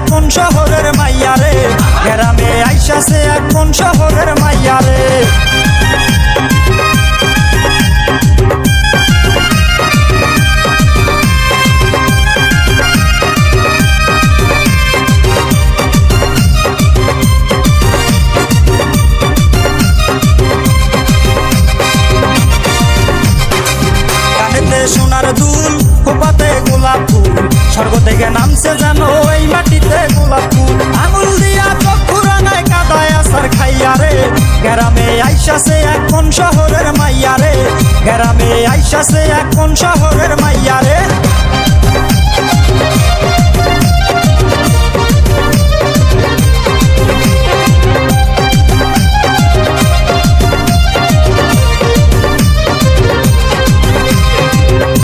কোন শহরের মাইয়া রে, গ্রামে আইসাছে এক কোন শহরের মাইয়া রে। সোনার দুল খোপাতে গোলাপ ফুল, স্বর্গ থেকে নামছে যেন এই মাটিতে গোলাপ ফুল। আঙুল দিয়া চক্ষু রাঙায় কাদায় আসার খাইয়া রে, গ্রামে আইসাছে এক কোন শহরের মাইয়া রে, গ্রামে আইসাছে এক কোন শহরের